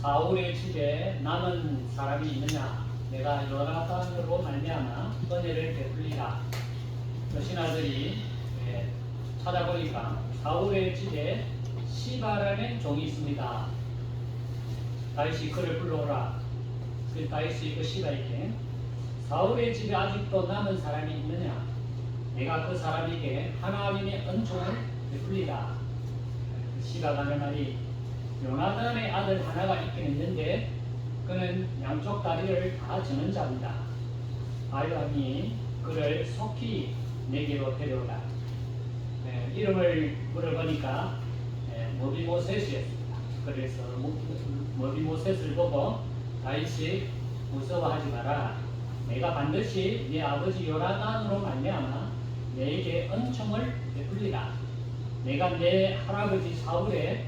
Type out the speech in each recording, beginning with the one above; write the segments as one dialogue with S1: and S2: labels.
S1: 사울의 집에 남은 사람이 있느냐? 내가 요나단으로 말미암아 은혜를 베풀리라. 신하들이 찾아보니까 사울의 집에 시바라는 종이 있습니다. 다윗이 그를 불러오라. 그 다윗이 그 시바에게 사울의 집에 아직도 남은 사람이 있느냐? 내가 그 사람에게 하나님의 은총을 베풀리라. 시바가 하는 말이 요나단의 아들 하나가 있긴 있는데 그는 양쪽 다리를 다 저는 자입니다. 아유함이 그를 속히 내게로 데려오라. 이름을 물어보니까 머비모셋이었습니다. 그래서 머비모셋을 보고 다윗이 무서워하지 마라. 내가 반드시 네 아버지 요나단으로 말미암아 내게 은총을 베풀리라. 내가 내 할아버지 사울의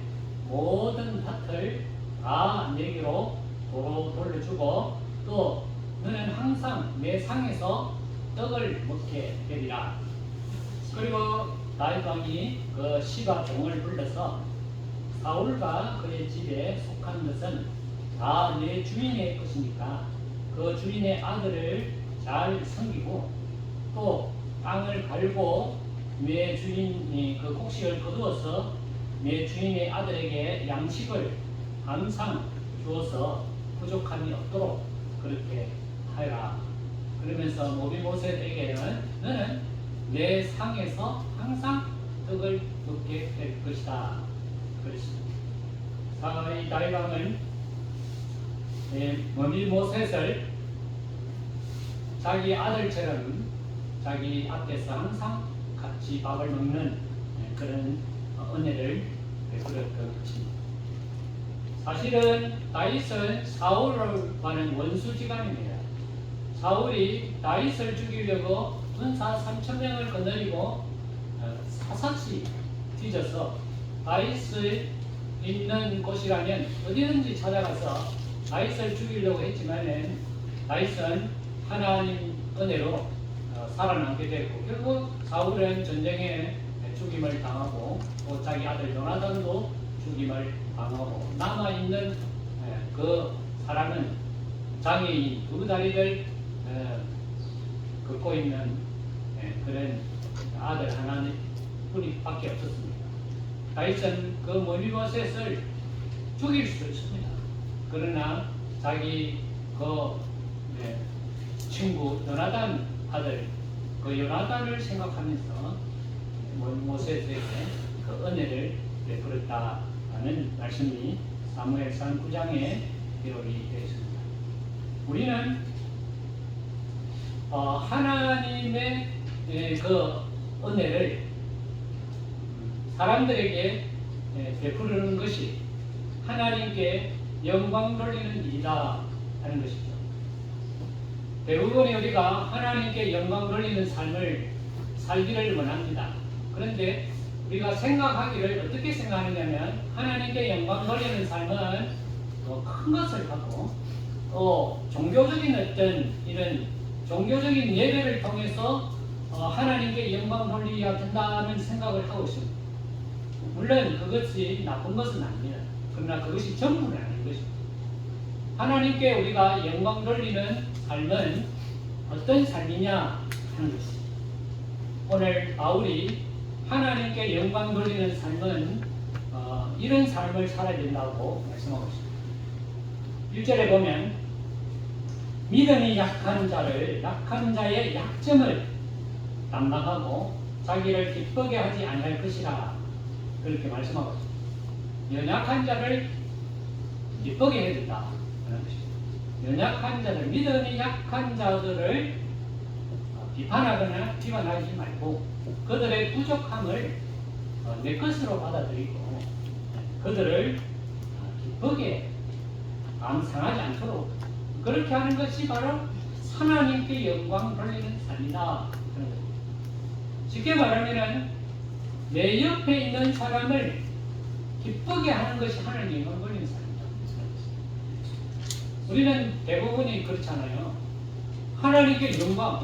S1: 모든 밭을 다 내게로 도로 돌려주고 또 너는 항상 내 상에서 떡을 먹게 되리라. 그리고 다윗 왕이 그 시바 종을 불러서 사울과 그의 집에 속한 것은 다 내 주인의 것이니까 그 주인의 아들을 잘 섬기고 또 땅을 갈고 내 주인이 그 곡식을 거두어서 내 주인의 아들에게 양식을 항상 주어서 부족함이 없도록 그렇게 하여라. 그러면서 모비모셋에게는 너는 내 상에서 항상 떡을 먹게 될 것이다. 그렇습니다. 이 다윗 왕은 모비모셋을 자기 아들처럼 자기 앞에서 항상 같이 밥을 먹는 그런 은혜를 베풀었던 것입니다. 사실은 다윗은 사울과는 원수지간입니다. 사울이 다윗을 죽이려고 군사 3,000명을 거느리고 사사시 뒤져서 다윗을 있는 곳이라면 어디든지 찾아가서 다윗을 죽이려고 했지만 다윗은 하나님 은혜로 살아남게 됐고 결국 사울은 전쟁에 죽임을 당하고 또 자기 아들 요나단도 죽임을 당하고 남아있는 그 사람은 장애인 두 다리를 걷고 있는 그런 아들 하나뿐이밖에 없었습니다. 다윗은 그 모비모셋을 죽일 수 있습니다. 그러나 자기 그 친구 요나단 아들 그 요나단을 생각하면서 모세에게 그 은혜를 베풀었다는 말씀이 사무엘상 9장에 기록이 되어 있습니다. 우리는 하나님의 그 은혜를 사람들에게 베푸는 것이 하나님께 영광 돌리는 일이다 하는 것이죠. 대부분의 우리가 하나님께 영광 돌리는 삶을 살기를 원합니다. 그런데 우리가 생각하기를 어떻게 생각하느냐면 하나님께 영광 돌리는 삶은 큰 것을 갖고 또 종교적인 어떤 이런 종교적인 예배를 통해서 하나님께 영광 돌려야 된다는 생각을 하고 있습니다. 물론 그것이 나쁜 것은 아닙니다. 그러나 그것이 전부는 아닌 것입니다. 하나님께 우리가 영광 돌리는 삶은 어떤 삶이냐 하는 것입니다. 오늘 바울이 하나님께 영광 돌리는 삶은 이런 삶을 살아야 된다고 말씀하고 있습니다. 1절에 보면 믿음이 약한 자의 약점을 담당하고 자기를 기쁘게 하지 아니할 것이라 그렇게 말씀하고 있습니다. 연약한 자를 기쁘게 해야 된다 하는 것입니다. 연약한 자들, 믿음이 약한 자들을 비판하거나 비판하지 말고 그들의 부족함을 내 것으로 받아들이고 그들을 기쁘게 마음 상하지 않도록 그렇게 하는 것이 바로 하나님께 영광 돌리는 삶이다. 쉽게 말하면 내 옆에 있는 사람을 기쁘게 하는 것이 하나님께 영광 돌리는 삶이다. 우리는 대부분이 그렇잖아요. 하나님께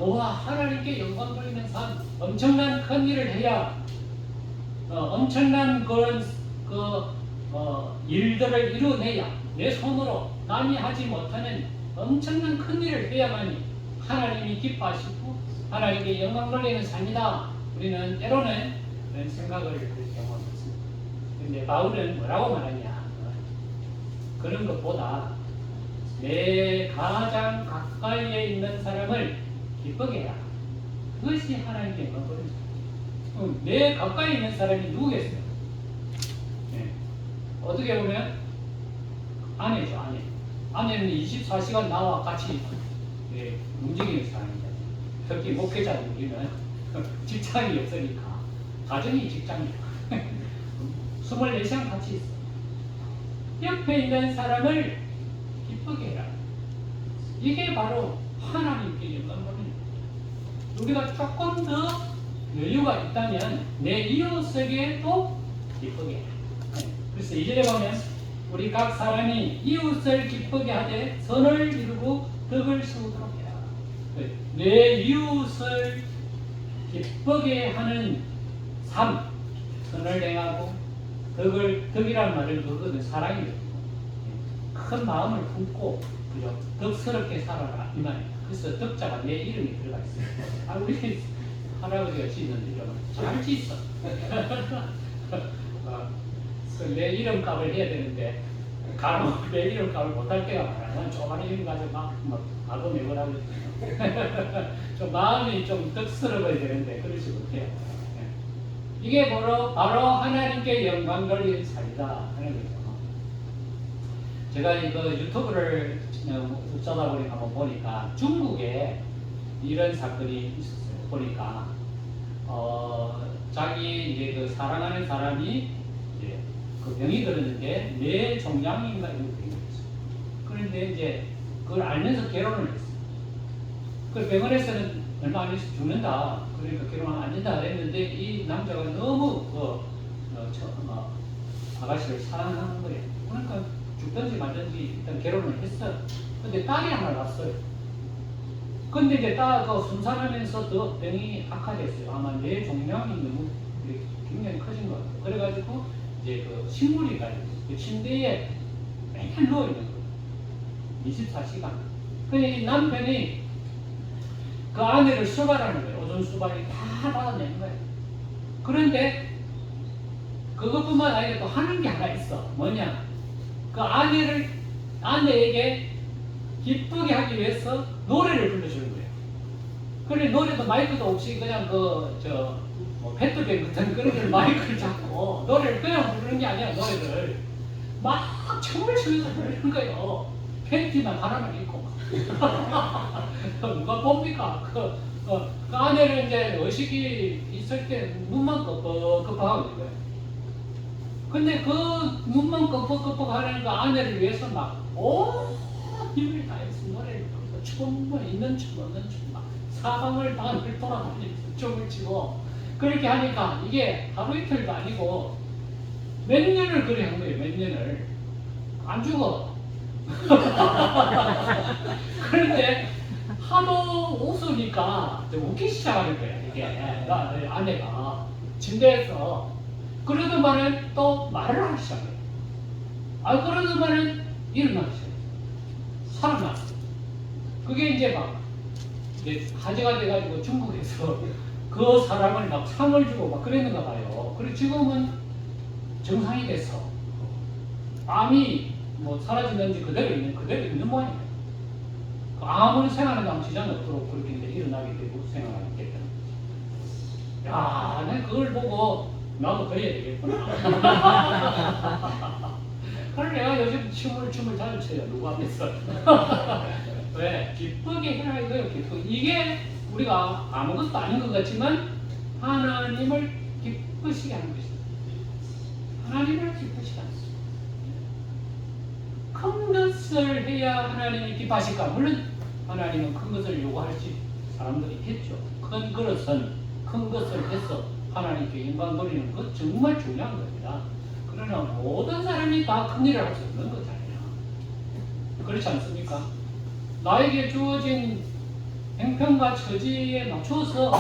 S1: 하나님께 영광 돌리는 삶, 엄청난 큰 일을 해야 엄청난 그런 일들을 이루어내야 내 손으로 남이 하지 못하는 엄청난 큰 일을 해야만이 하나님이 기뻐하시고 하나님께 영광 돌리는 삶이다. 우리는 때로는 그런 생각을 그렇게 하고 있습니다. 그런데 바울은 뭐라고 말하냐? 그런 것보다 내 가장 가까이에 있는 사람을 기쁘게 해라. 그것이 하나님께 영광 돌리는 삶이에요. 내 가까이 있는 사람이 누구겠어요? 네. 어떻게 보면 아내죠, 아내. 아내는 24시간 나와 같이 움직이는 사람입니다. 특히 목회자들 우리는 직장이 없으니까 가정이 직장이야. 24시간 같이 있어. 옆에 있는 사람을 기쁘게 해라. 이게 바로 하나님께 영광 돌리는 거예요. 우리가 조금 더 여유가 있다면 내 이웃에게도 기쁘게 해라. 그래서 2절에 보면 우리 각 사람이 이웃을 기쁘게 하되 선을 이루고 덕을 세우도록 해라. 내 이웃을 기쁘게 하는 삶, 선을 행하고 덕이란 말은 그거는 사랑이거든요. 큰 마음을 품고 그죠? 덕스럽게 살아라 이 말이에요. 그래서 덕자가 내 이름이 들어가 있어요. 아, 우리 할아버지가 짓는 이름은 잘 짓어. 내 이름값을 해야 되는데 간혹 내 이름값을 못할 때가 많아요. 조그마한 이름 가지고 막 악어 내보라고 좀 마음이 좀 덕스러워야 되는데 그러지 못해요. 이게 바로 하나님께 영광 돌리는 삶이다 하는 거죠. 제가 이거 유튜브를 웃자다 보니까 한번 보니까 중국에 이런 사건이 있었어요. 보니까 자기 이제 그 사랑하는 사람이 이제 그 병이 들었는데 뇌종양인가 이런 병이 있어요. 그런데 이제 그걸 알면서 결혼을 했어요. 그 병원에서는 얼마 안 있어 죽는다. 그러니까 결혼하면 안 된다 그랬는데 이 남자가 너무 아가씨를 사랑하는 거예요. 그러니까 죽든지 말든지 일단 결혼을 했어요. 근데 딸이 하나 났어요. 근데 이제 딸과 순산하면서 더 병이 악화됐어요. 아마 뇌종양이 너무 굉장히 커진 것 같아요. 그래가지고 이제 그 식물이 가지고 침대에 맨날 누워 있는 거예요. 24시간. 근데 이 남편이 그 아내를 수발하는 거예요. 오존 수발이 다 받아내는 거예요. 그런데 그것뿐만 아니라 또 하는 게 하나 있어. 뭐냐? 그 아내에게 기쁘게 하기 위해서 노래를 불러주는 거예요. 그래 노래도 마이크도 없이 그냥 페트병 같은 그런 걸 마이크를 잡고 노래를 그냥 부르는 게 아니야. 노래를 막 춤을 추면서 부르는 거예요. 팬티만 하나만 입고 누가 봅니까? 그 아내는 이제 의식이 있을 때 눈만 끄덕끄덕하고 있는 거예요. 근데 그 눈만 끄덕끄덕 하는 그 아내를 위해서 막 힘을 다해서 노래를 부르고 춤을 있는 춤 없는 춤 막 사방을 반을 돌아다니면서 춤을 추고 그렇게 하니까 이게 하루 이틀도 아니고 몇 년을 그래 한 거예요. 몇 년을 안 죽어. 그런데 하도 웃으니까 웃기 시작하는 거야. 이게 아내가 침대에서 그러더만은 또 말을 하기 시작해요. 그러더만은 일어나기 시작해요. 살아나. 그게 이제 막 화제가 돼가지고 중국에서 그 사람을 막 상을 주고 막 그랬는가 봐요. 그리고 지금은 정상이 됐어. 암이 사라지는지 그대로 있는 모양이에요. 아무리 생활에도 아무 지장이 없도록 그렇게 이제 일어나게 되고 생활하게 됐다는 거지. 야, 내가 그걸 보고 나도 그래야 되겠구나. 그래서 내가 요즘 춤을 잘 춰요. 누구 앞에서. 왜? 기쁘게 해라 이거예요. 이게 우리가 아무것도 아닌 것 같지만 하나님을 기쁘시게 하는 것입니다. 하나님을 기쁘시게 하는 것입니다. 큰 것을 해야 하나님이 기뻐하실까? 물론 하나님은 큰 것을 요구할지 사람들이 했죠. 큰 그릇은 큰 것을 해서 하나님께 영광 돌리는 것 정말 중요한 겁니다. 그러나 모든 사람이 다 큰 일을 할 수 없는 거잖아요. 그렇지 않습니까? 나에게 주어진 행편과 처지에 맞춰서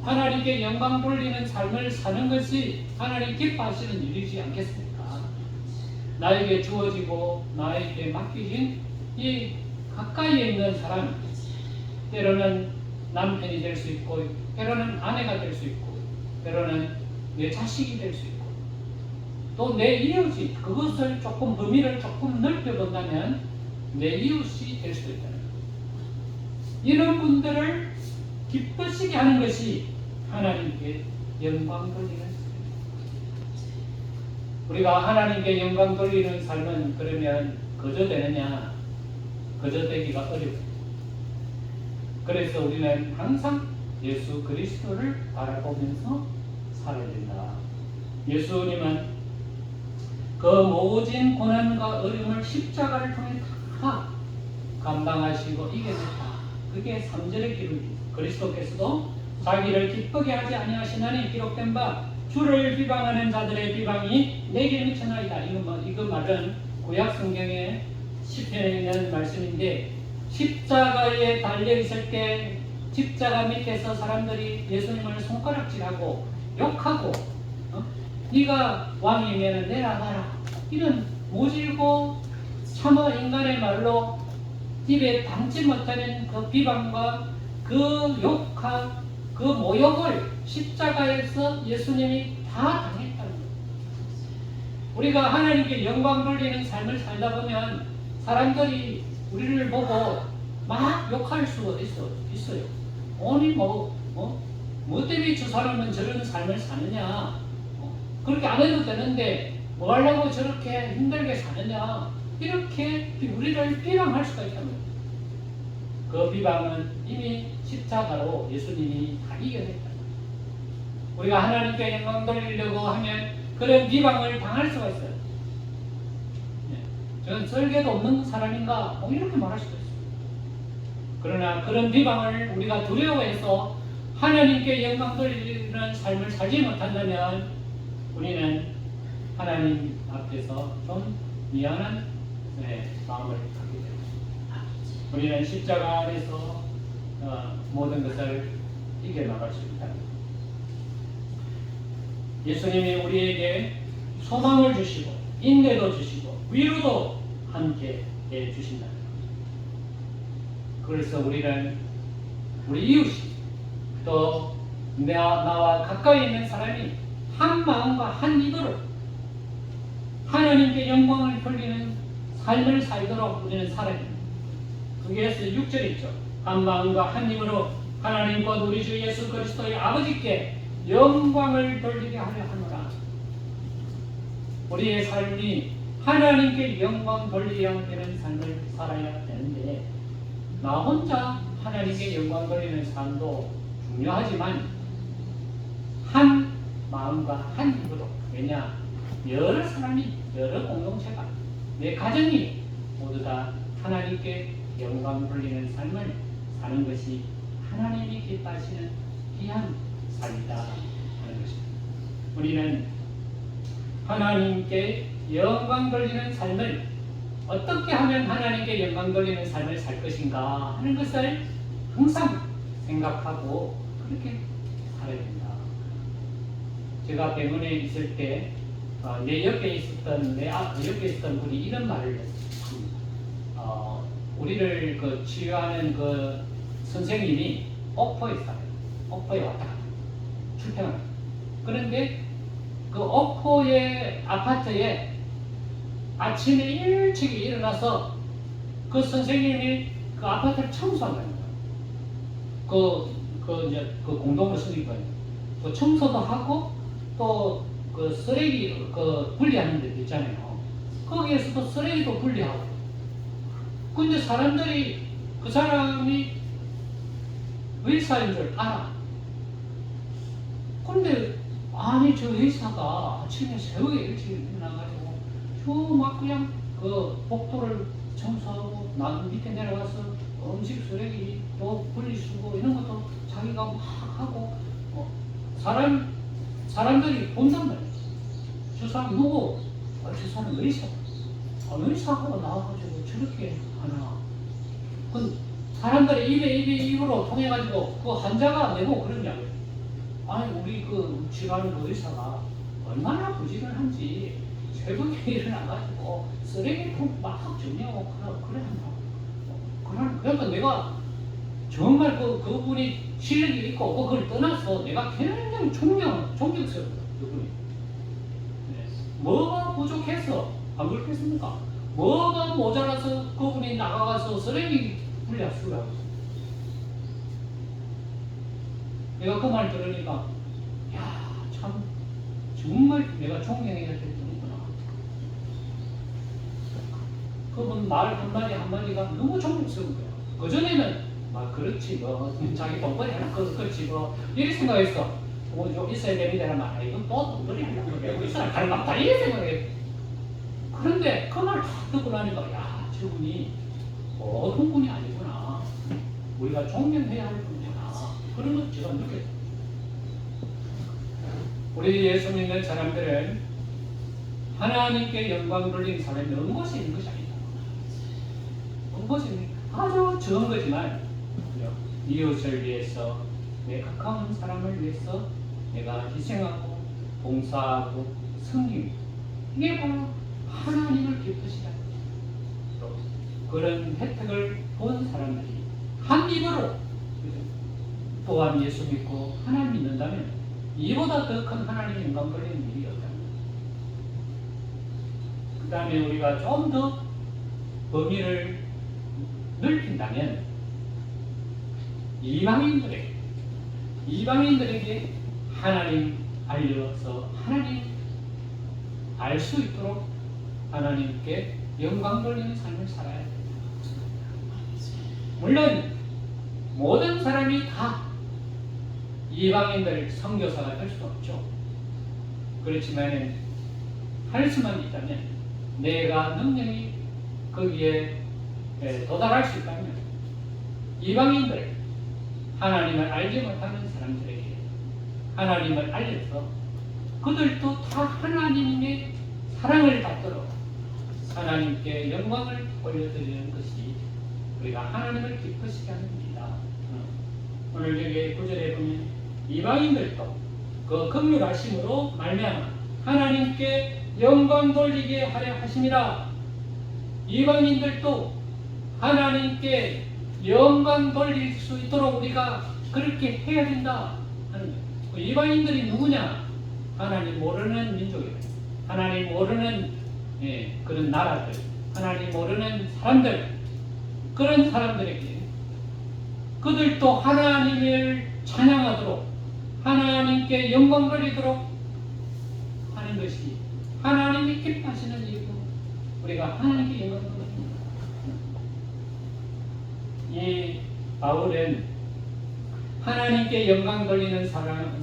S1: 하나님께 영광 돌리는 삶을 사는 것이 하나님 기뻐하시는 일이지 않겠습니까? 나에게 주어지고 나에게 맡겨진 이 가까이에 있는 사람, 때로는 남편이 될 수 있고, 때로는 아내가 될 수 있고, 때로는 내 자식이 될 수 있고, 또 내 이웃이, 그것을 조금 범위를 조금 넓혀본다면 내 이웃이 될 수도 있다는 거예요. 이런 분들을 기쁘시게 하는 것이 하나님께 영광 돌리는 삶입니다. 우리가 하나님께 영광 돌리는 삶은 그러면 거저 되느냐? 거저 되기가 어려워요. 그래서 우리는 항상 예수 그리스도를 바라보면서 살아야 된다. 예수님은 그 모진 고난과 어려움을 십자가를 통해 다 감당하시고 이겨냈다. 그게 3절의 기록입니다. 그리스도께서도 자기를 기쁘게 하지 아니하시나니 기록된 바 주를 비방하는 자들의 비방이 내게 미쳐나이다. 이거 말은 구약 성경의 시편에 있는 말씀인데, 십자가에 달려 있을 때 십자가 밑에서 사람들이 예수님을 손가락질하고 욕하고, 네가 왕이면 내려가라, 이런 모질고 참어 인간의 말로 입에 담지 못하는 그 비방과 그 욕과 그 모욕을 십자가에서 예수님이 다 당했다는 거예요. 우리가 하나님께 영광 돌리는 삶을 살다 보면 사람들이 우리를 보고 막 욕할 수가 있어요. 아니 뭐 때문에 저 사람은 저런 삶을 사느냐, 그렇게 안 해도 되는데 뭐 하려고 저렇게 힘들게 사느냐, 이렇게 우리를 비방할 수가 있다는 거예요. 그 비방은 이미 십자가로 예수님이 다 이겨냈다는 거예요. 우리가 하나님께 영광 돌리려고 하면 그런 비방을 당할 수가 있어요. 저는 설계도 없는 사람인가 이렇게 말할 수도 있어요. 그러나 그런 비방을 우리가 두려워해서 하나님께 영광 돌리는 삶을 살지 못한다면 우리는 하나님 앞에서 좀 미안한 마음을 갖게 됩니다. 우리는 십자가 안에서 모든 것을 이겨나갈 수 있다. 예수님이 우리에게 소망을 주시고 인내도 주시고 위로도 함께 해주신다. 그래서 우리는 우리 이웃이 또 나와 가까이 있는 사람이 한 마음과 한 입으로 하나님께 영광을 돌리는 삶을 살도록 우리는 살아야 됩니다. 그게서 6절 있죠. 한 마음과 한 입으로 하나님과 우리 주 예수 그리스도의 아버지께 영광을 돌리게 하려 하노라. 우리의 삶이 하나님께 영광 돌리게 되는 삶을 살아야 되는데, 나 혼자 하나님께 영광 돌리는 삶도 중요하지만 한 마음과 한 입으로, 왜냐? 여러 사람이, 여러 공동체가, 내 가정이 모두 다 하나님께 영광 돌리는 삶을 사는 것이 하나님이 기뻐하시는 귀한 삶이다 하는 것입니다. 우리는 하나님께 영광 돌리는 삶을 어떻게 하면 하나님께 영광 돌리는 삶을 살 것인가 하는 것을 항상 생각하고 그렇게 살아야 된다. 제가 병원에 있을 때 내 옆에 있었던 분이 이런 말을 했습니다. 우리를 치료하는 그 선생님이 옥포에 살아요. 옥포에 왔다 갔다 출퇴근합니다. 그런데 그 옥포의 아파트에 아침에 일찍 일어나서 그 선생님이 그 아파트를 청소한다는 거예요. 그 공동으로 쓰니까요. 그 청소도 하고 또 그 쓰레기 분리하는 데도 있잖아요. 거기에서도 쓰레기도 분리하고. 근데 사람들이 그 사람이 의사인 줄 알아. 근데 아니 저 의사가 아침에 새벽에 일찍 일어나가지고 저 막 그냥 그 복도를 청소하고 나무 밑에 내려가서 음식 쓰레기 또 분리수거 이런 것도 자기가 막 하고 사람들이 본단 말이야. 저 사람 누구? 저 사람 의사. 의사가 나와가지고 저렇게 하나. 그 사람들의 입으로 통해가지고 그 환자가 내고 그러냐고요. 아니 우리 그 치료하는 그 의사가 얼마나 부지런한지 새벽에 일어나가지고 쓰레기통 막 정리하고 그래 한다. 그러니까 내가 정말 그분이 실력이 있고 그걸 떠나서 내가 굉장히 존경스러워요. 그분이. 네. 뭐가 부족해서 안 그렇겠습니까? 뭐가 모자라서 그분이 나가가서 쓰레기 분리하시더라고요. 내가 그 말 들으니까 야, 참 정말 내가 존경해야 될 분이구나. 그분 말 한마디가 너무 존경스러운 거야. 그전에는 막 그렇지 뭐 자기 돈벌이 하나 그렇지 뭐 이렇게 생각했어. 뭐 좀 있어야 됩니다. 막 이건 또 돈벌이 하려고 그러고 있어야 가는 막 다 이렇게 생각해. 그런데 그 말 다 듣고 나니까 야, 저분이 보통 분이 아니구나. 우리가 존경해야 할 분이구나. 그런 걸 제가 느꼈어요. 우리 예수 믿는 사람들은 하나님께 영광 돌리는 사람이 어느 곳에 있는 것이 아니다. 어느 곳에 있는 아주 적은 거지만 이웃을 위해서 내 가까운 사람을 위해서 내가 희생하고 봉사하고 섬김 이게 바로 하나님을 기쁘시다. 그런 혜택을 본 사람들이 한 입으로 또한 예수 믿고 하나님 믿는다면 이보다 더 큰 하나님의 영광 돌리는 일이 없다. 그 다음에 우리가 좀 더 범위를 넓힌다면 이방인들에게 하나님 알려서 하나님 알 수 있도록 하나님께 영광 돌리는 삶을 살아야 됩니다. 물론 모든 사람이 다 이방인들 선교사가 될 수 없죠. 그렇지만 할 수만 있다면 내가 능력이 거기에 도달할 수 있다면 이방인들 하나님을 알지 못하는 사람들에게 하나님을 알려서 그들도 다 하나님의 사랑을 받도록 하나님께 영광을 올려드리는 것이 우리가 하나님을 기쁘시게 하는 일이다. 오늘 여기 9절에 보면 이방인들도 그 긍휼하심으로 말미암아 하나님께 영광 돌리게 하려 하심이라. 이방인들도 하나님께 영광 돌릴 수 있도록 우리가 그렇게 해야 된다 하는 거예요. 그 이방인들이 누구냐? 하나님 모르는 민족이에요. 하나님 모르는 그런 나라들, 하나님 모르는 사람들, 그런 사람들에게 그들도 하나님을 찬양하도록 하나님께 영광 돌리도록 하는 것이 하나님이 기뻐하시는 일이고 우리가 하나님께 영광 돌립니다. 이 바울은 하나님께 영광 돌리는 사람은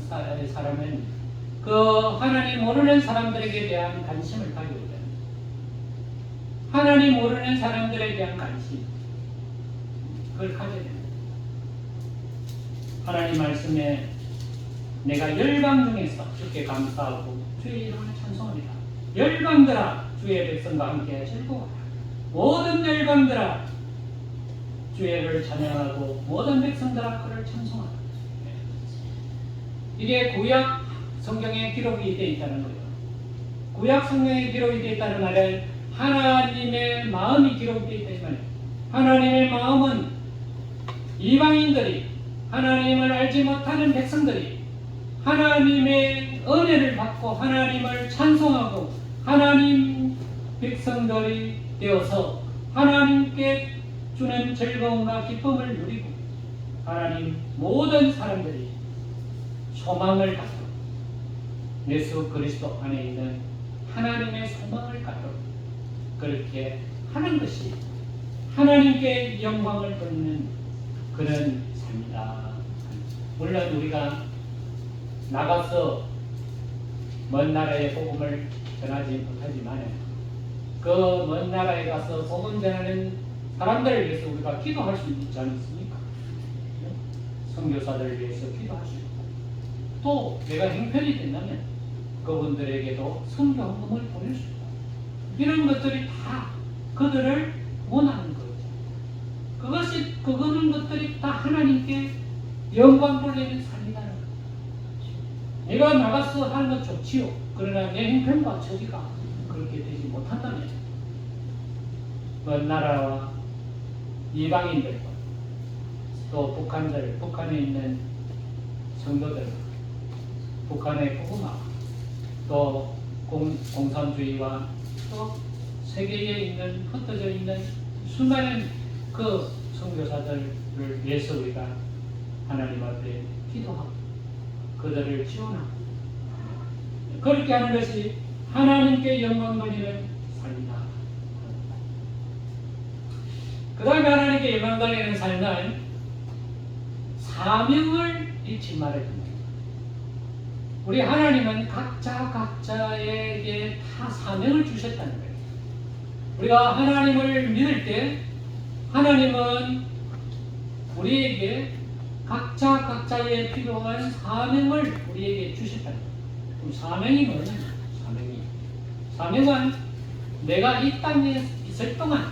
S1: 그 하나님 모르는 사람들에게 대한 관심을 가지고 있다. 하나님 모르는 사람들에 대한 관심, 그걸 가져야 됩니다. 하나님 말씀에 내가 열방 중에서 주께 감사하고 주의 이름을 찬송합니다. 열방들아 주의 백성과 함께 즐거워하라. 모든 열방들아 주의를 찬양하고 모든 백성들아 그를 찬송하라. 이게 구약 성경에 기록이 되어 있다는 거예요. 구약 성경에 기록이 되어 있다는 말은 하나님의 마음이 기록되어 있다. 하나님의 마음은 이방인들이 하나님을 알지 못하는 백성들이 하나님의 은혜를 받고 하나님을 찬송하고 하나님 백성들이 되어서 하나님께 주는 즐거움과 기쁨을 누리고 하나님 모든 사람들이 소망을 갖고 예수 그리스도 안에 있는 하나님의 소망을 갖도록 그렇게 하는 것이 하나님께 영광을 돌리는 그런 삶이다. 물론 우리가 나가서 먼 나라의 복음을 전하지 못하지만 그 먼 나라에 가서 복음 전하는 사람들을 위해서 우리가 기도할 수 있지 않습니까? 선교사들을 위해서 기도할 수 있고 또 내가 형편이 된다면 그분들에게도 선교 헌금을 보낼 수 있고 이런 것들이 다 그들을 원하는 거죠. 그거는 것들이 다 하나님께 영광 돌리는 삶이라는 거죠. 내가 나가서 하는 건 좋지요. 그러나 내 형편과 처지가 그렇게 되지 못한다면 먼 나라와 이방인들과 또 북한에 있는 성도들, 북한의 복음화, 또 공산주의와 또 세계에 있는 흩어져 있는 수많은 그 선교사들을 위해서 우리가 하나님 앞에 기도하고 그들을 지원하고 그렇게 하는 것이 하나님께 영광 돌리는 삶이다. 그 다음에 하나님께 영광 돌리는 삶은 사명을 잊지 말아야 됩니다. 우리 하나님은 각자에게 다 사명을 주셨다는 거예요. 우리가 하나님을 믿을 때 하나님은 우리에게 각자의 필요한 사명을 우리에게 주셨다는 거예요. 그럼 사명이 뭐냐면 사명은 내가 이 땅에 있을 동안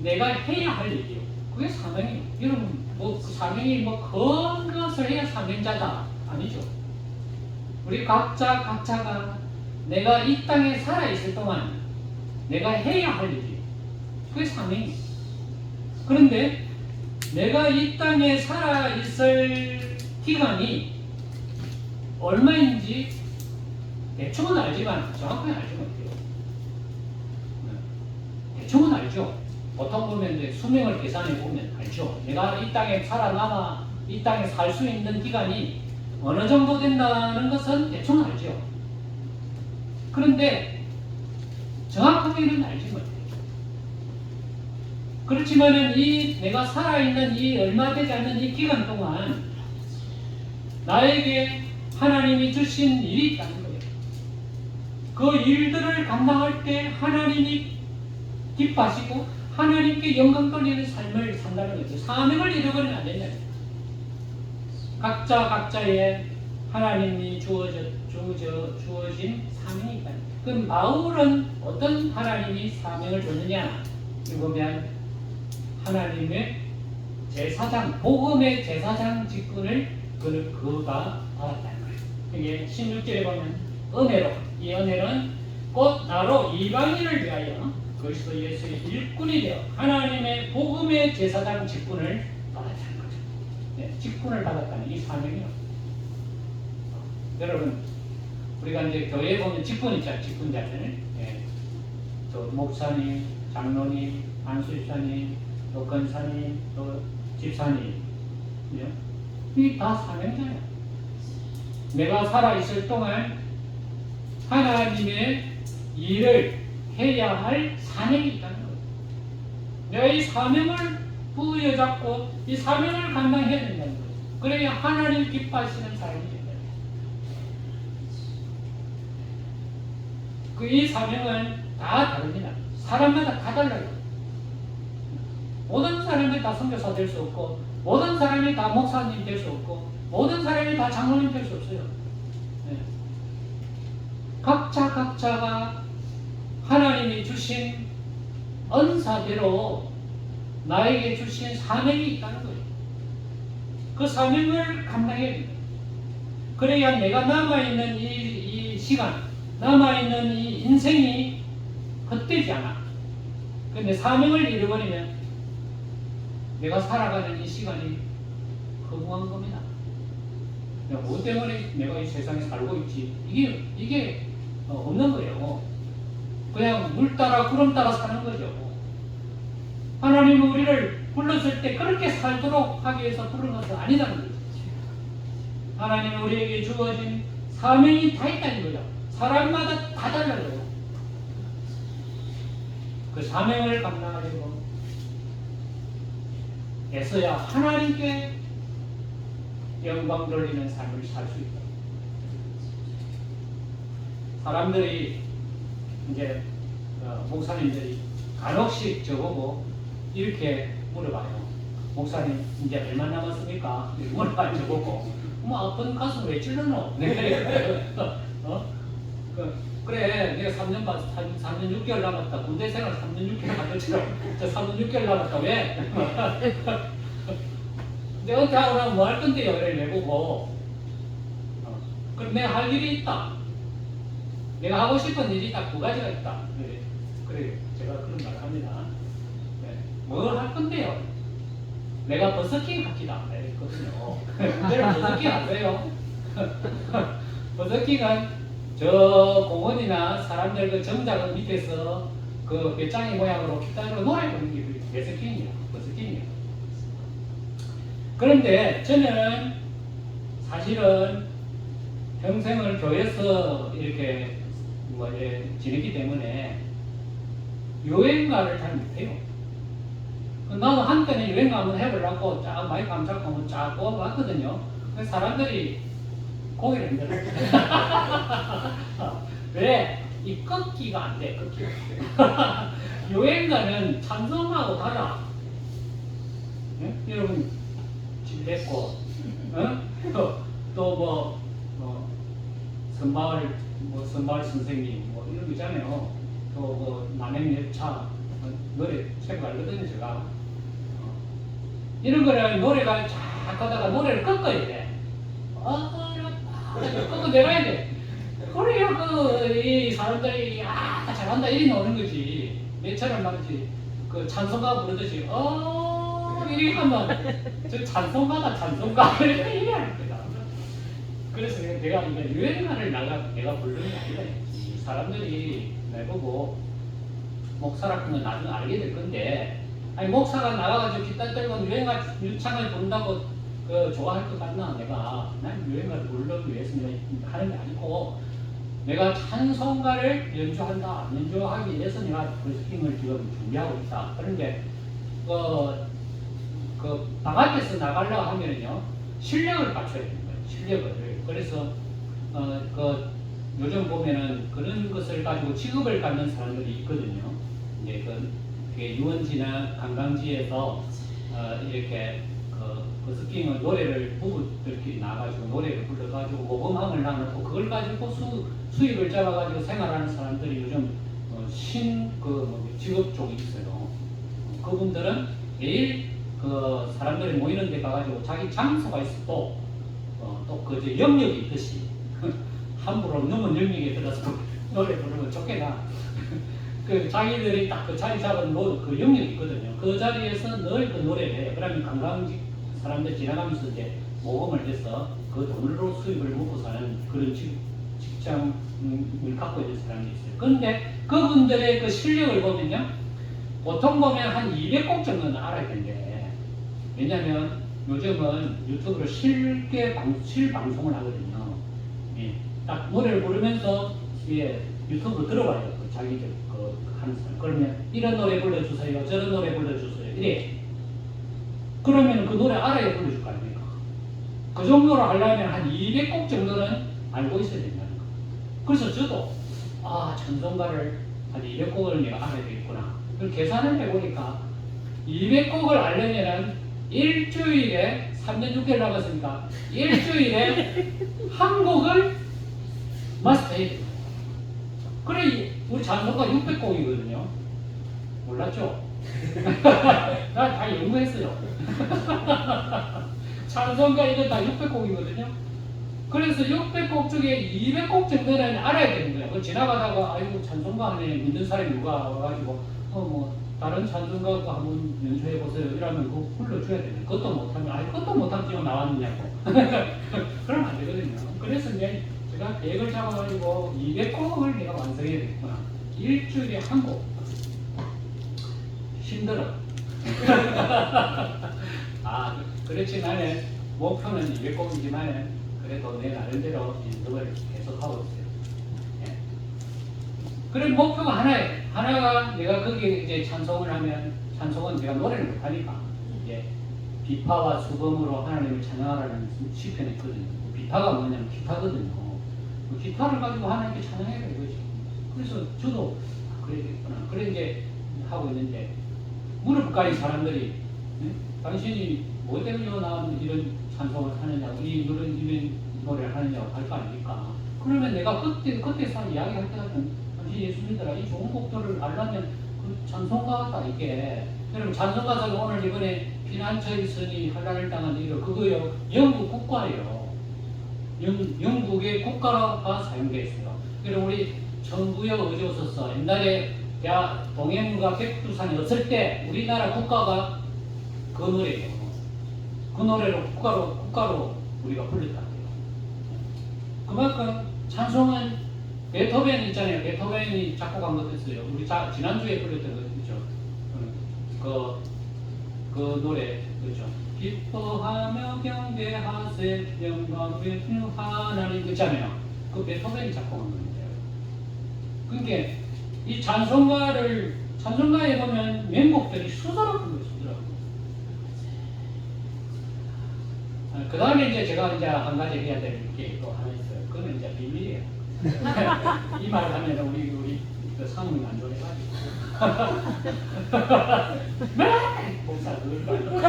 S1: 내가 해야 할 일이요. 그게 사명이에요. 여러분 그 사명이 큰 것을 해야 사명자다 아니죠. 우리 각자가 내가 이 땅에 살아 있을 동안 내가 해야 할 일이에요. 그게 사명이에요. 그런데 내가 이 땅에 살아 있을 기간이 얼마인지 대충은 알지만 정확하게 알지 못해요. 대충은 알죠. 보통 보면 이제 수명을 계산해 보면 알죠. 내가 이 땅에 살아남아 이 땅에 살 수 있는 기간이 어느 정도 된다는 것은 대충 알죠. 그런데 정확하게는 알지 못해요. 그렇지만은 이 내가 살아있는 이 얼마 되지 않는 이 기간 동안 나에게 하나님이 주신 일이 있다는 거예요. 그 일들을 감당할 때 하나님이 기뻐하시고 하나님께 영광 돌리는 삶을 산다는 거죠. 사명을 잃어버리면 안 된다. 각자의 하나님이 주어진 사명이 있다. 그럼 바울은 어떤 하나님이 사명을 줬느냐? 보면 하나님의 제사장, 복음의 제사장 직분을 그가 받았다는 거예요. 이게 16절에 보면 은혜로, 이 은혜는 곧 나로 이방인을 위하여 그리스도 예수의 일꾼이 되어 하나님의 복음의 제사장 직분을 받았다는 거죠. 네, 직분을 받았다는 이 사명이요. 여러분, 우리가 이제 교회에 보면 직분 있잖아요. 직분자들. 네. 또 목사님, 장로님, 안수집사님, 또 권사님, 또 집사님. 네. 이 다 사명자예요. 내가 살아있을 동안 하나님의 일을 해야 할 사명이 있다는 거예요. 내가 이 사명을 부여잡고 이 사명을 감당해야 된다는 거예요. 그래야 하나님 기뻐하시는 삶이 된다. 이 사명은 다 다릅니다. 사람마다 다 달라요. 모든 사람이 다 선교사 될 수 없고 모든 사람이 다 목사님 될 수 없고 모든 사람이 다 장로님 될 수 없어요. 네. 각자가 하나님이 주신 은사대로 나에게 주신 사명이 있다는 거예요. 그 사명을 감당해야 됩니다. 그래야 내가 남아있는 이 시간, 남아있는 이 인생이 헛되지 않아. 근데 사명을 잃어버리면 내가 살아가는 이 시간이 허무한 겁니다. 뭐 때문에 내가 이 세상에 살고 있지? 이게 없는 거예요. 그냥 물 따라 구름 따라 사는 거죠. 하나님은 우리를 불렀을 때 그렇게 살도록 하기 위해서 부른 것은 아니다는 거죠. 하나님은 우리에게 주어진 사명이 다 있다는 거죠. 사람마다 다 달라요. 그 사명을 감당하려고 애써야 하나님께 영광 돌리는 삶을 살 수 있다. 사람들이 이제 목사님들이 간혹씩 저보고 이렇게 물어봐요. 목사님 이제 얼마 남았습니까? 물어봐요. 저보고 뭐 아픈 가슴 왜 찔러노? 그래 내가 3년 6개월 남았다. 군대 생활 3년 6개월 한 것처럼 저 3년 6개월 남았다. 왜? 내가 어떻게 하고 나면 뭐 할 건데요? 이래 내보고 그럼 내가 할 일이 있다. 내가 하고 싶은 일이 딱 두 가지가 있다. 그래 제가 그런 말을 합니다. 네. 뭘 할 건데요? 내가 버스킹 합시다. 이랬거든요. 근데 버스킹 안 돼요. 버스킹은 저 공원이나 사람들 그 정자근 밑에서 그 배짱이 모양으로 기타로 노래 부르는 게 버스킹이에요. 버스킹이에요. 그런데 저는 사실은 평생을 교회에서 이렇게 지냈기 때문에 여행가를 잘 못해요. 나도 한때는 여행가 한번 해보려고 쫙 마이크 한번 잡고 한번 쫙 뽑아봤거든요. 그래서 사람들이 고개를 흔들어. 왜? 이 꺾기가 안 돼, 꺾기가 안 돼. 여행가는 찬송하고 달라. 네? 여러분, 집했고, 또 선마을 선생님, 이런 거 있잖아요. 또 남행열차, 노래 책 알거든요, 제가. 이런 거를 노래가 쫙 가다가 노래를 꺾어야 돼. 꺾어 내려야 돼. 그래야 이 사람들이 잘한다 이리 나오는 거지. 내처럼 말이지 그 찬송가 부르듯이 이리 하면 저 찬송가 이래 하는 거다. 그래서 내가 이거 유행가를 내가 부르는 게 아니라 이 사람들이 나보고 목사라는 건 나중에 알게 될 건데, 아니 목사가 나가가지고 기타 들고 유행가 유창을 부른다고 좋아할 것 같나? 난 유행가를 부르기 위해서 하는 게 아니고, 내가 찬송가를 연주하기 위해서 내가 버스킹을 지금 준비하고 있다. 그런데 바깥에서 나가려고 하면요 실력을 갖춰야 되는 거예요. 실력을. 그래서 요즘 보면은 그런 것을 가지고 직업을 갖는 사람들이 있거든요. 이제 유원지나 관광지에서 이렇게 버스킹을 노래를 부부들끼리 나가지고 노래를 불러가지고 모금함을 나누고 그걸 가지고 수익을 잡아가지고 생활하는 사람들이 요즘 직업 쪽이 있어요. 그분들은 매일 사람들이 모이는 데 가가지고 자기 장소가 있어도 또 영역이 있듯이 함부로 너무 영역에 들어서 노래 부르면 쫓겨나. 자기들이 딱 그 자리 잡은 그 영역이 있거든요. 그 자리에서 늘 그 노래를 해요. 그러면 관광지 사람들 지나가면서 이제 모금을 해서 그 돈으로 수입을 먹고 사는 그런 직장을 갖고 있는 사람이 있어요. 그런데 그분들의 그 실력을 보면요, 보통 보면 한 200곡 정도는 알아야 되는데, 왜냐면 요즘은 유튜브로 실방송을 하거든요. 예, 딱 노래를 부르면서 유튜브로 들어봐요. 자기들 하는 사람. 그러면 이런 노래 불러주세요, 저런 노래 불러주세요, 이래. 그러면 그 노래 알아야 불러줄 거 아닙니까? 그 정도로 하려면 한 200곡 정도는 알고 있어야 된다는 거. 그래서 저도 찬송가를 한 200곡을 내가 알아야 되겠구나. 그걸 계산을 해보니까 200곡을 알려면 일주일에 3년 6개월 남았으니까 일주일에 한 곡을 마스터해야 돼요. 그래 우리 찬송가 600곡이거든요. 몰랐죠? 나 다 연구했어요. 찬송가 이거 다 600곡이거든요. 그래서 600곡 중에 200곡 정도는 알아야 되는 거예요. 그 지나가다가 아이고 찬송가 안에 믿는 사람이 누가 와가지고 다른 찬송가 한번 연주해 보세요 이러면 그거 불러줘야 되는. 그것도 못하면 그것도 못하면 지금 나왔느냐고. 그러면 안 되거든요. 그래서 이제 제가 계획을 잡아가지고 200곡을 내가 완성해야 되겠구나. 일주일에 한 곡. 힘들어. 그렇지만 목표는 200곡이지만 그래도 내 나름대로 연습을 계속하고 있어요. 예. 그런 목표가 하나예요. 하나가 내가 거기에 이제 찬송을 하면, 찬송은 내가 노래를 못하니까 이제 비파와 수금으로 하나님을 찬양하라는 시편이 있거든요. 비파가 뭐냐면 기타거든요. 그 기타를 가지고 하나님께 찬양해야 되거든요. 그래서 저도 그래야 되겠구나. 그래 이제 하고 있는데, 무릎까지 사람들이 당신이 뭐 때문에 이런 찬송을 하느냐고, 이런 노래를 하느냐고 할 거 아닙니까? 그러면 내가 그때서 이야기할 때는 당신 예수 믿어라, 이 좋은 곡들을 알려면 그 찬송가가 이게, 여러분 찬송가사가 오늘 이번에 피난처에서니 환란을 당한 이거 그거요, 영국 국가예요. 영국의 국가가 사용되어 있어요. 그래서 우리 천부여 어디었었어. 옛날에 동해물과 백두산이 없을 때 우리나라 국가가 그 노래예요. 그 노래를 국가로 우리가 불렀다. 그만큼 찬송은 베토벤 있잖아요. 베토벤이 작곡한 것도 있어요. 우리 지난주에 불렀던 거 있죠. 그 노래 그죠. 기뻐하며 경배하세 영광의 주 하나님 있잖아요. 그 베토벤이 작곡한 겁니다. 그러니까 이 찬송가에 보면 명곡들이 수두룩한 거예요. 수두룩. 그 다음에 이제 제가 이제 한 가지 해야 될 게 또 하나 있어요. 그건 이제 비밀이에요. 이 말 하면 우리 그 상황이 안 좋아가지고. 봉사 그걸 말고.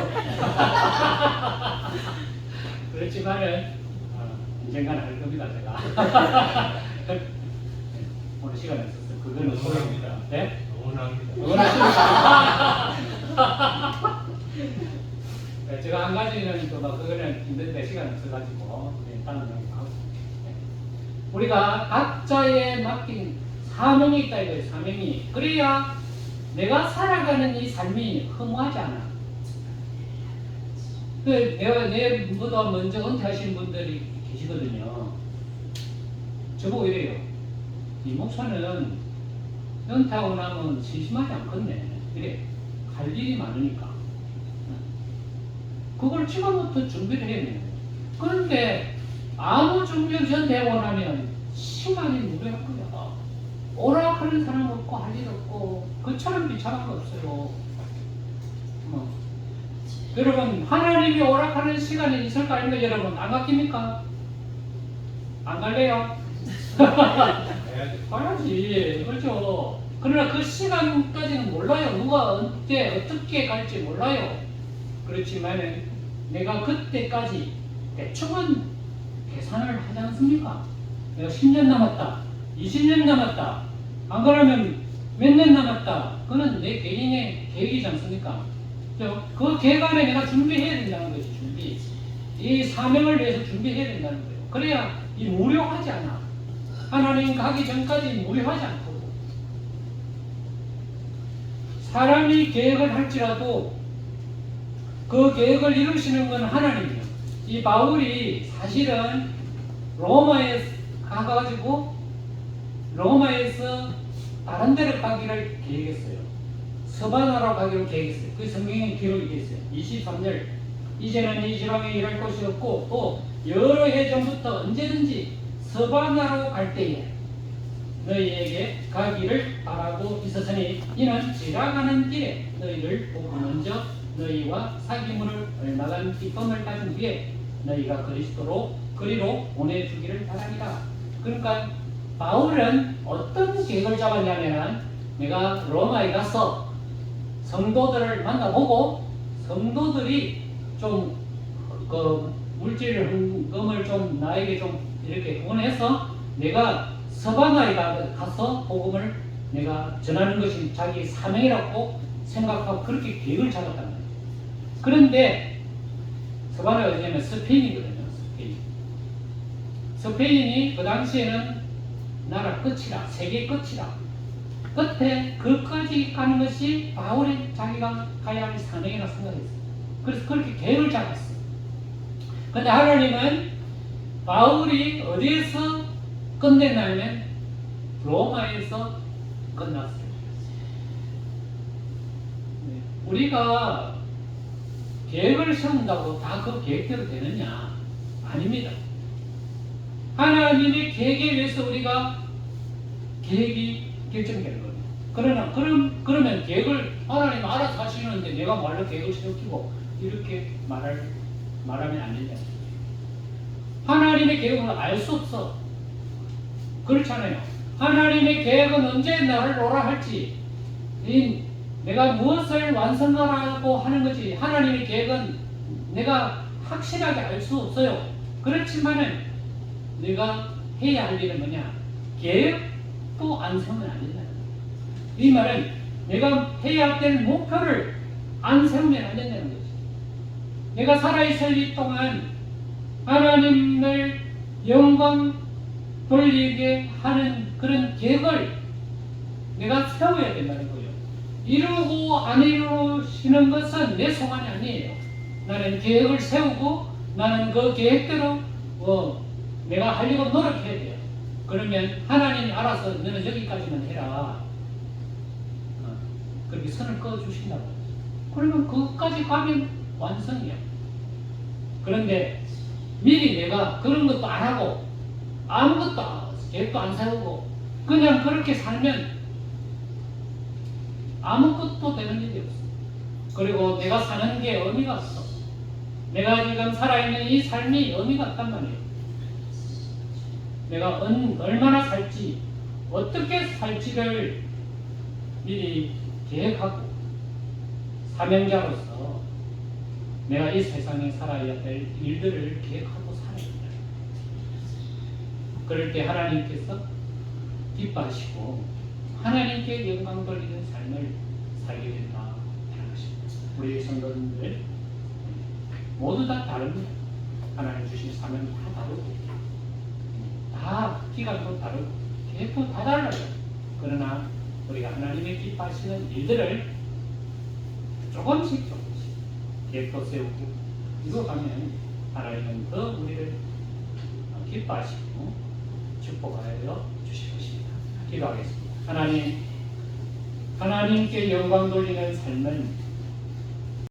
S1: 그렇지만은 언젠가는 할 겁니다 제가. 오늘 시간이 없었어요. 그거는 소용입니다. 네? 응원합니다. 네, 제가 한 가지는 또 그거는 힘든데 시간이 없어가지고 다른 거 하고. 우리가 각자의 맡긴 사명이 있다 이거예요. 사명이. 그래야 내가 살아가는 이 삶이 허무하지 않아. 내보다 먼저 은퇴하신 분들이 계시거든요. 저보고 이래요. 이 목사는 은퇴하고 나면 심심하지 않겠네. 그래. 할 일이 많으니까. 그걸 지금부터 준비를 해야 돼요. 그런데 아무 준비 없이 되고 나면 시간이 무료할 거야. 오락하는 사람 없고 할 일 없고 그처럼 비참한 거 없어요. 여러분 하나님이 오락하는 시간이 있을 거 아닙니까? 여러분 안 바뀝니까? 안 갈래요? 가야지. 그렇죠. 그러나 그 시간까지는 몰라요. 누가 언제 어떻게 갈지 몰라요. 그렇지만 내가 그때까지 대충은 계산을 하지 않습니까? 내가 10년 남았다, 20년 남았다, 안 그러면 몇 년 남았다. 그건 내 개인의 계획이지 않습니까? 그 계획 안에 내가 준비해야 된다는 것이 준비. 이 사명을 위해서 준비해야 된다는 거예요. 그래야 이 무료하지 않아. 하나님 가기 전까지 무료하지 않고. 사람이 계획을 할지라도 그 계획을 이루시는 건 하나님이에요. 이 바울이 사실은 로마에 가가지고 로마에서 다른 데로 가기를 계획했어요. 서바나로 가기로 계획했어요. 그 성경에 기록이 되어 있어요. 23절. 이제는 이 지방에 일할 곳이 없고 또 여러 해 전부터 언제든지 서바나로 갈 때에 너희에게 가기를 바라고 있었으니 이는 지나가는 길에 너희를 보고 먼저 너희와 사귐을 얼마간 기쁨을 가진 후에 너희가 그리로 보내주기를 바랍니다. 그러니까 바울은 어떤 계획을 잡았냐면 내가 로마에 가서 성도들을 만나보고 성도들이 좀 그 물질 헌금을 좀 나에게 좀 이렇게 후원해서 내가 서바나에 가서 복음을 내가 전하는 것이 자기 사명이라고 생각하고 그렇게 계획을 잡았단 말이에요. 그런데 서바나가 어디냐면 스페인이거든요. 스페인이 그 당시에는 나라 끝이라, 세계 끝이라. 끝에 그까지 가는 것이 바울이 자기가 가야 할 사명이라 생각했어요. 그래서 그렇게 계획을 잡았어요. 근데 하나님은 바울이 어디에서 끝냈냐면 로마에서 끝났어요. 우리가 계획을 세운다고 다 그 계획대로 되느냐? 아닙니다. 하나님의 계획에 의해서 우리가 계획이 결정되는 겁니다. 그러면 계획을 하나님 알아서 하시는데 내가 말로 계획을 세우고 이렇게 말하면 안 된다. 하나님의 계획을 알 수 없어. 그렇잖아요. 하나님의 계획은 언제 나를 오라 할지, 내가 무엇을 완성하라고 하는 거지, 하나님의 계획은 내가 확실하게 알 수 없어요. 그렇지만은 내가 해야 할 일은 뭐냐? 계획도 안 세우면 안 된다. 이 말은 내가 해야 될 목표를 안 세우면 안 된다는 거지. 내가 살아있을 이 동안 하나님을 영광 돌리게 하는 그런 계획을 내가 세워야 된다는 거예요. 이루고 안 이루시는 것은 내 소관이 아니에요. 나는 계획을 세우고 나는 그 계획대로 내가 하려고 노력해야 돼요. 그러면 하나님이 알아서 너는 여기까지만 해라. 그렇게 선을 그어주신다고. 그러면 그것까지 가면 완성이야. 그런데 미리 내가 그런 것도 안 하고 아무것도 계획도 안 세우고 그냥 그렇게 살면 아무것도 되는 일이 없어. 그리고 내가 사는 게 의미가 없어. 내가 지금 살아있는 이 삶이 의미가 없단 말이에요. 내가 얼마나 살지, 어떻게 살지를 미리 계획하고 사명자로서 내가 이 세상에 살아야 될 일들을 계획하고 살아야 된다. 그럴 때 하나님께서 기뻐하시고 하나님께 영광 돌리는 삶을 살게 된다 하는 것입니다. 우리 성도님들 모두 다 다릅니다. 하나님 주신 사명이 다 다르고 다 기간도 다르고 계획도 다 달라요. 그러나 우리가 하나님의 기뻐하시는 일들을 조금씩 계획도 세우고 이루어가면 하나님은 더 우리를 기뻐하시고 축복하여 주실 것입니다. 기도하겠습니다. 하나님, 하나님께 영광 돌리는 삶은